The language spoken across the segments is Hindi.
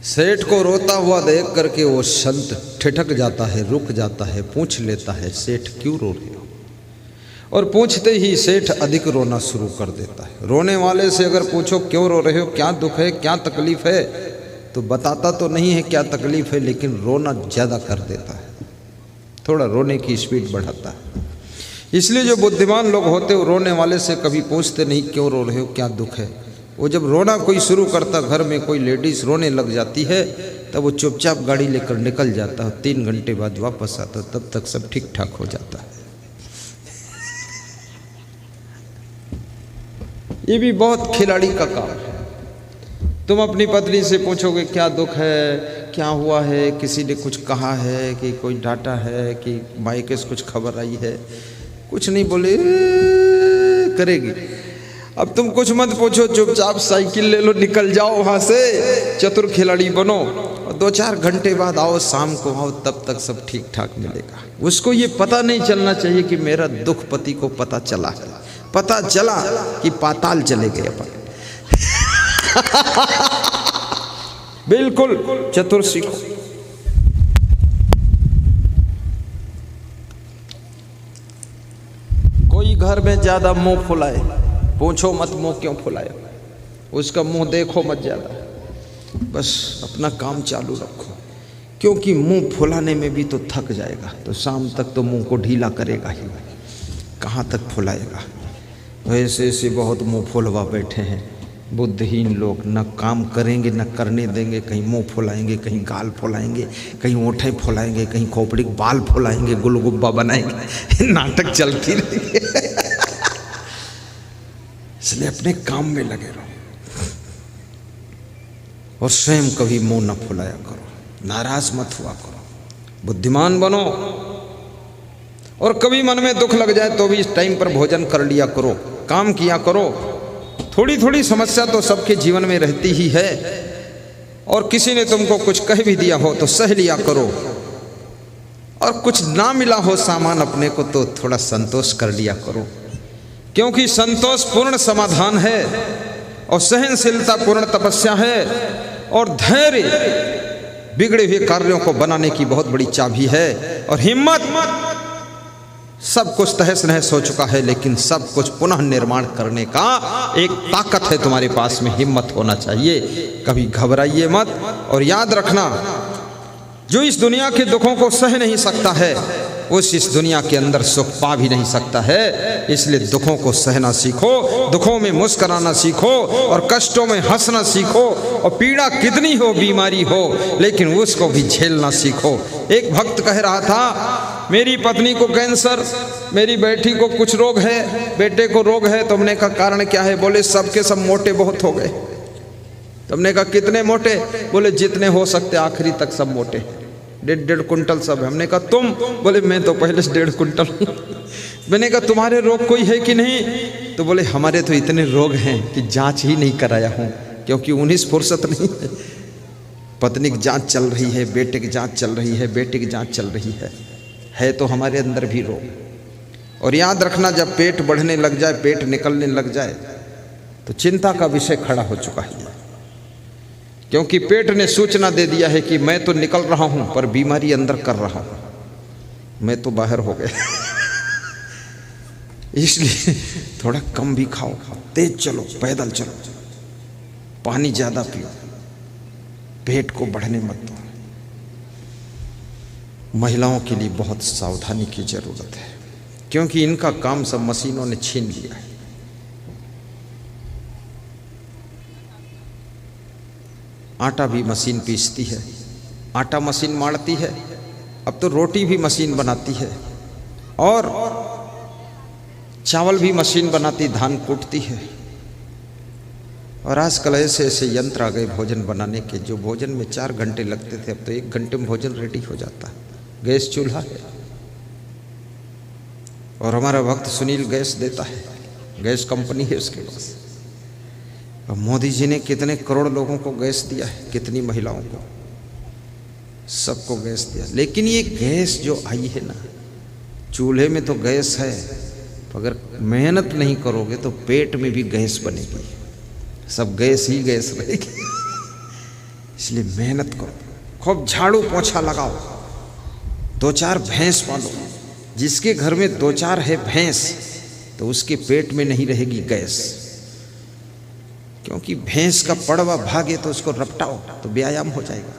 सेठ को रोता हुआ देख करके वो संत ठिठक जाता है, रुक जाता है, पूछ लेता है सेठ क्यों रो रहे हो। और पूछते ही सेठ अधिक रोना शुरू कर देता है। रोने वाले से अगर पूछो क्यों रो रहे हो, क्या दुख है, क्या तकलीफ है, तो बताता तो नहीं है क्या तकलीफ है, लेकिन रोना ज़्यादा कर देता है, थोड़ा रोने की स्पीड बढ़ाता है। इसलिए जो बुद्धिमान लोग होते वो रोने वाले से कभी पूछते नहीं क्यों रो रहे हो, क्या दुख है। वो जब रोना कोई शुरू करता, घर में कोई लेडीज़ रोने लग जाती है, तब वो चुपचाप गाड़ी लेकर निकल जाता है। 3 घंटे बाद वापस आता, तब तक सब ठीक ठाक हो जाता है। ये भी बहुत खिलाड़ी का काम है। तुम अपनी पत्नी से पूछोगे क्या दुख है, क्या हुआ है, किसी ने कुछ कहा है कि कोई डांटा है कि मायके से कुछ खबर आई है, कुछ नहीं बोले करेगी। अब तुम कुछ मत पूछो, चुपचाप साइकिल ले लो, निकल जाओ वहाँ से, चतुर खिलाड़ी बनो, और 2-4 घंटे बाद आओ, शाम को आओ, तब तक सब ठीक ठाक मिलेगा। उसको ये पता नहीं चलना चाहिए कि मेरा दुख पति को पता चला है, पता चला कि पाताल चले गए अपन। बिल्कुल चतुर सीखो। कोई घर में ज्यादा मुंह फुलाए, पूछो मत मुंह क्यों फुलाए, उसका मुंह देखो मत ज्यादा, बस अपना काम चालू रखो, क्योंकि मुंह फुलाने में भी तो थक जाएगा, तो शाम तक तो मुंह को ढीला करेगा ही, कहाँ तक फुलाएगा। ऐसे ऐसे बहुत मुंह फुलवा बैठे हैं बुद्धिहीन लोग, न काम करेंगे न करने देंगे, कहीं मुंह फुलाएंगे, कहीं गाल फुलाएंगे, कहीं ओंठें फुलाएंगे, कहीं खोपड़ी बाल फुलाएंगे, गुलगुब्बा बनाएंगे, नाटक चलती रहेगी। इसलिए अपने काम में लगे रहो और स्वयं कभी मुंह न फुलाया करो, नाराज मत हुआ करो, बुद्धिमान बनो। और कभी मन में दुख लग जाए तो भी इस टाइम पर भोजन कर लिया करो, काम किया करो। थोड़ी थोड़ी समस्या तो सबके जीवन में रहती ही है, और किसी ने तुमको कुछ कह भी दिया हो तो सह लिया करो, और कुछ ना मिला हो सामान अपने को तो थोड़ा संतोष कर लिया करो, क्योंकि संतोष पूर्ण समाधान है, और सहनशीलता पूर्ण तपस्या है, और धैर्य बिगड़े हुए कार्यों को बनाने की बहुत बड़ी चाबी है। और हिम्मत, सब कुछ तहस नहस हो चुका है, लेकिन सब कुछ पुनः निर्माण करने का एक ताकत है तुम्हारे पास में, हिम्मत होना चाहिए। कभी घबराइए मत, और याद रखना जो इस दुनिया के दुखों को सह नहीं सकता है, उस इस दुनिया के अंदर सुख पा भी नहीं सकता है। इसलिए दुखों को सहना सीखो, दुखों में मुस्कुराना सीखो, और कष्टों में हंसना सीखो, और पीड़ा कितनी हो, बीमारी हो, लेकिन उसको भी झेलना सीखो। एक भक्त कह रहा था मेरी पत्नी को कैंसर, मेरी बेटी को कुछ रोग है, बेटे को रोग है। तो हमने कहा कारण क्या है? बोले सबके सब मोटे बहुत हो गए। तो हमने कहा कितने मोटे? बोले जितने हो सकते आखिरी तक सब मोटे, 1.5 कुंटल सब है। हमने कहा तुम? बोले मैं तो पहले से 1.5 कुंटल हूँ। मैंने कहा तुम्हारे रोग कोई है कि नहीं? तो बोले हमारे तो इतने रोग हैं कि जांच ही नहीं कराया हूँ, क्योंकि 19 फुर्सत नहीं है। पत्नी की जांच चल रही है, बेटे की जांच चल रही है, बेटे की जांच चल रही है तो हमारे अंदर भी रोग। और याद रखना जब पेट बढ़ने लग जाए, पेट निकलने लग जाए, तो चिंता का विषय खड़ा हो चुका है, क्योंकि पेट ने सूचना दे दिया है कि मैं तो निकल रहा हूं पर बीमारी अंदर कर रहा हूं, मैं तो बाहर हो गया। इसलिए थोड़ा कम भी खाओ, तेज चलो, पैदल चलो, पानी ज्यादा पियो, पेट को बढ़ने मत दो। महिलाओं के लिए बहुत सावधानी की जरूरत है, क्योंकि इनका काम सब मशीनों ने छीन लिया है। आटा भी मशीन पीसती है, आटा मशीन मारती है, अब तो रोटी भी मशीन बनाती है, और चावल भी मशीन बनाती, धान कूटती है। और आजकल ऐसे ऐसे यंत्र आ गए भोजन बनाने के, जो भोजन में 4 घंटे लगते थे, अब तो 1 घंटे में भोजन रेडी हो जाता है। गैस चूल्हा है, और हमारा भक्त सुनील गैस देता है, गैस कंपनी है उसके पास। और मोदी जी ने कितने करोड़ लोगों को गैस दिया है, कितनी महिलाओं को, सबको गैस दिया। लेकिन ये गैस जो आई है ना, चूल्हे में तो गैस है, अगर मेहनत नहीं करोगे तो पेट में भी गैस बनेगी, सब गैस ही गैस रहेगी। इसलिए मेहनत करो, खूब झाड़ू पोछा लगाओ, 2-4 भैंस पालो। जिसके घर में 2-4 है भैंस तो उसके पेट में नहीं रहेगी गैस, क्योंकि भैंस का पड़वा भागे तो उसको रपटाओ तो व्यायाम हो जाएगा।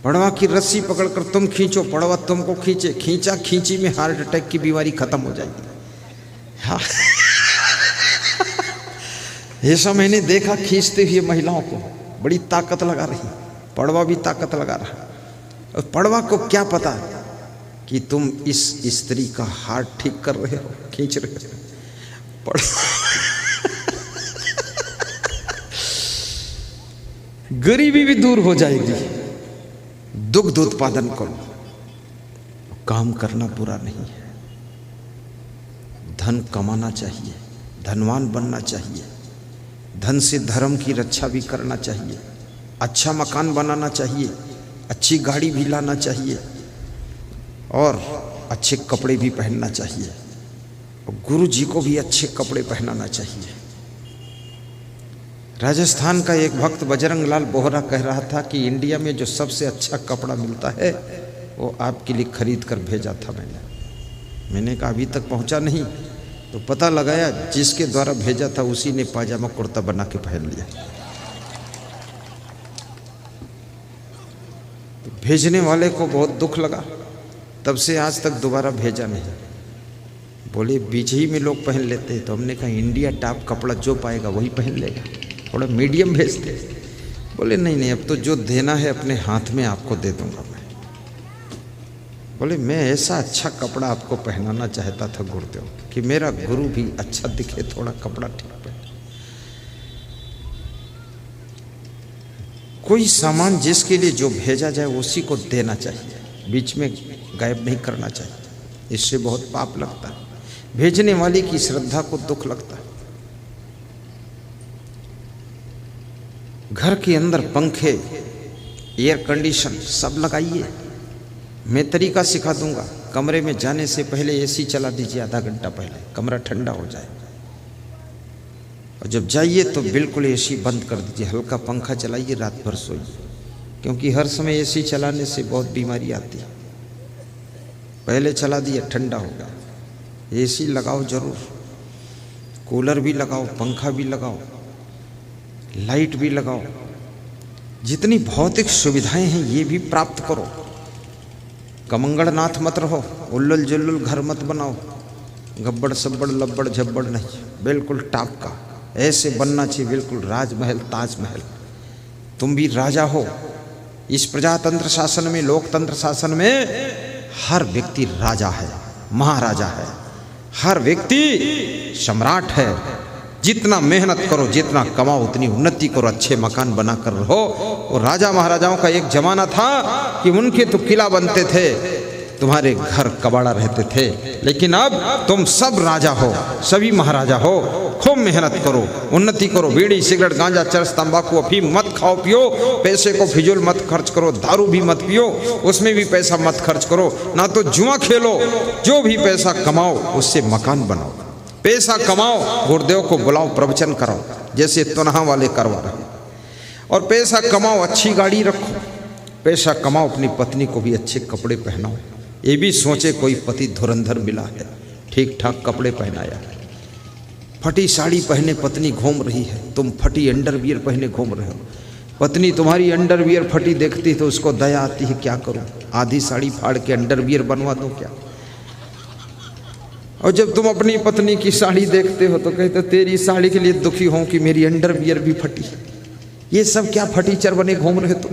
पड़वा की रस्सी पकड़कर तुम खींचो, पड़वा तुमको खींचे, खींचा खींची में हार्ट अटैक की बीमारी खत्म हो जाएगी। हाँ ऐसा मैंने देखा खींचते हुए महिलाओं को, बड़ी ताकत लगा रही, पड़वा भी ताकत लगा रहा। और पड़वा को क्या पता कि तुम इस स्त्री का हार्ट ठीक कर रहे हो, खींच रहे हो। गरीबी भी दूर हो जाएगी। दुग्ध उत्पादन करो, काम करना बुरा नहीं है। धन कमाना चाहिए, धनवान बनना चाहिए, धन से धर्म की रक्षा भी करना चाहिए, अच्छा मकान बनाना चाहिए, अच्छी गाड़ी भी लाना चाहिए और अच्छे कपड़े भी पहनना चाहिए, और गुरु जी को भी अच्छे कपड़े पहनाना चाहिए। राजस्थान का एक भक्त बजरंग लाल बोहरा कह रहा था कि इंडिया में जो सबसे अच्छा कपड़ा मिलता है वो आपके लिए खरीद कर भेजा था मैंने कहा अभी तक पहुंचा नहीं, तो पता लगाया जिसके द्वारा भेजा था उसी ने पाजामा कुर्ता बना के पहन लिया। तो भेजने वाले को बहुत दुख लगा, तब से आज तक दोबारा भेजा नहीं। बोले बीच ही में लोग पहन लेते हैं, तो हमने कहा इंडिया टॉप कपड़ा जो पाएगा वही पहन लेगा, थोड़ा मीडियम भेजते। बोले नहीं अब तो जो देना है अपने हाथ में आपको दे दूंगा मैं। बोले मैं ऐसा अच्छा कपड़ा आपको पहनाना चाहता था गुरुदेव कि मेरा गुरु भी अच्छा दिखे, थोड़ा कपड़ा ठीक पहने। कोई सामान जिसके लिए जो भेजा जाए उसी को देना चाहिए, बीच में गायब नहीं करना चाहिए, इससे बहुत पाप लगता है, भेजने वाले की श्रद्धा को दुख लगता है। घर के अंदर पंखे, एयर कंडीशन सब लगाइए। मैं तरीका सिखा दूंगा, कमरे में जाने से पहले एसी चला दीजिए आधा घंटा पहले, कमरा ठंडा हो जाए, और जब जाइए तो बिल्कुल एसी बंद कर दीजिए, हल्का पंखा चलाइए, रात भर सोइए, क्योंकि हर समय एसी चलाने से बहुत बीमारी आती है। पहले चला दिया, ठंडा हो गया, एसी लगाओ जरूर, कूलर भी लगाओ, पंखा भी लगाओ, लाइट भी लगाओ, जितनी भौतिक सुविधाएं हैं ये भी प्राप्त करो। कमंगड़नाथ मत रहो, उल्लुल जुल्लुल घर मत बनाओ, गब्बड़ सब्बड़ लब्बड़ झब्बड़ नहीं, बिल्कुल टॉप का ऐसे बनना चाहिए, बिल्कुल राजमहल ताजमहल। तुम भी राजा हो। इस प्रजातंत्र शासन में, लोकतंत्र शासन में हर व्यक्ति राजा है, महाराजा है, हर व्यक्ति सम्राट है। जितना मेहनत करो, जितना कमाओ, उतनी उन्नति करो, अच्छे मकान बनाकर रहो। और राजा महाराजाओं का एक जमाना था कि उनके तो किला बनते थे, तुम्हारे घर कबाड़ा रहते थे, लेकिन अब तुम सब राजा हो, सभी महाराजा हो। खूब मेहनत करो, उन्नति करो, बीड़ी सिगरेट गांजा चरस तंबाकू अफीम मत खाओ पियो, पैसे को फिजूल मत खर्च करो, दारू भी मत पियो, उसमें भी पैसा मत खर्च करो, ना तो जुआ खेलो। जो भी पैसा कमाओ उससे मकान बनाओ, पैसा कमाओ, गुरुदेव को बुलाओ, प्रवचन कराओ, जैसे तनहा वाले करवा रहे। और पैसा कमाओ, अच्छी गाड़ी रखो, पैसा कमाओ, अपनी पत्नी को भी अच्छे कपड़े पहनाओ। ये भी सोचे कोई पति धुरंधर मिला है, ठीक ठाक कपड़े पहनाया। फटी साड़ी पहने पत्नी घूम रही है, तुम फटी अंडरवियर पहने घूम रहे हो, पत्नी तुम्हारी अंडरवियर फटी देखती तो उसको दया आती है, क्या करूं, आधी साड़ी फाड़ के अंडरवियर बनवा दूं क्या। और जब तुम अपनी पत्नी की साड़ी देखते हो तो कहते तेरी साड़ी के लिए दुखी हूं कि मेरी अंडरवियर भी फटी। ये सब क्या फटीचर बने घूम रहे तुम।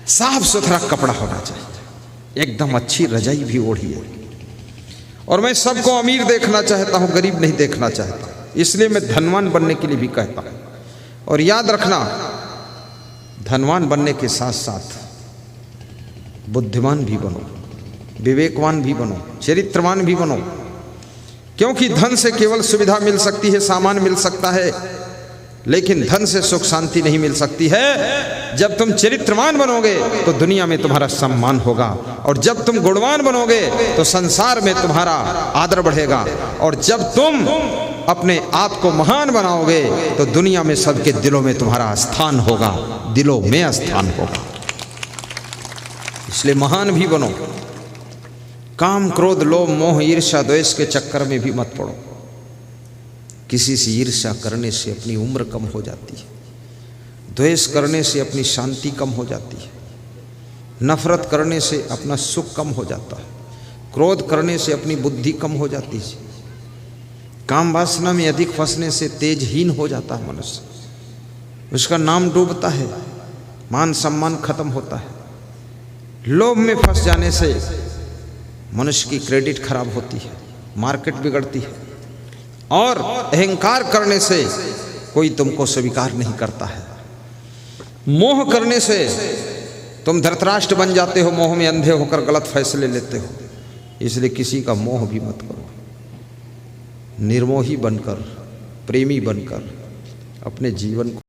साफ सुथरा कपड़ा होना चाहिए, एकदम अच्छी रजाई भी ओढ़िए। और मैं सबको अमीर देखना चाहता हूं, गरीब नहीं देखना चाहता, इसलिए मैं धनवान बनने के लिए भी कहता हूं। और याद रखना, धनवान बनने के साथ साथ बुद्धिमान भी बनो, विवेकवान भी बनो, चरित्रवान भी बनो। क्योंकि धन से केवल सुविधा मिल सकती है, सामान मिल सकता है, लेकिन धन से सुख शांति नहीं मिल सकती है। जब तुम चरित्रवान बनोगे तो दुनिया में तुम्हारा सम्मान होगा, और जब तुम गुणवान बनोगे तो संसार में तुम्हारा आदर बढ़ेगा, और जब तुम अपने आप को महान बनाओगे तो दुनिया में सबके दिलों में तुम्हारा स्थान होगा, दिलों में स्थान होगा। इसलिए महान भी बनो। काम, क्रोध, लोभ, मोह, ईर्ष्या, द्वेष के चक्कर में भी मत पड़ो। किसी से ईर्ष्या करने से अपनी उम्र कम हो जाती है, द्वेष करने से अपनी शांति कम हो जाती है, नफरत करने से अपना सुख कम हो जाता है, क्रोध करने से अपनी बुद्धि कम हो जाती है, काम वासना में अधिक फंसने से तेजहीन हो जाता है मनुष्य, उसका नाम डूबता है, मान सम्मान खत्म होता है। लोभ में फंस जाने से मनुष्य की क्रेडिट खराब होती है, मार्केट बिगड़ती है, और अहंकार करने से कोई तुमको स्वीकार नहीं करता है। मोह करने से तुम धृतराष्ट्र बन जाते हो, मोह में अंधे होकर गलत फैसले लेते हो। इसलिए किसी का मोह भी मत करो, निर्मोही बनकर, प्रेमी बनकर अपने जीवन को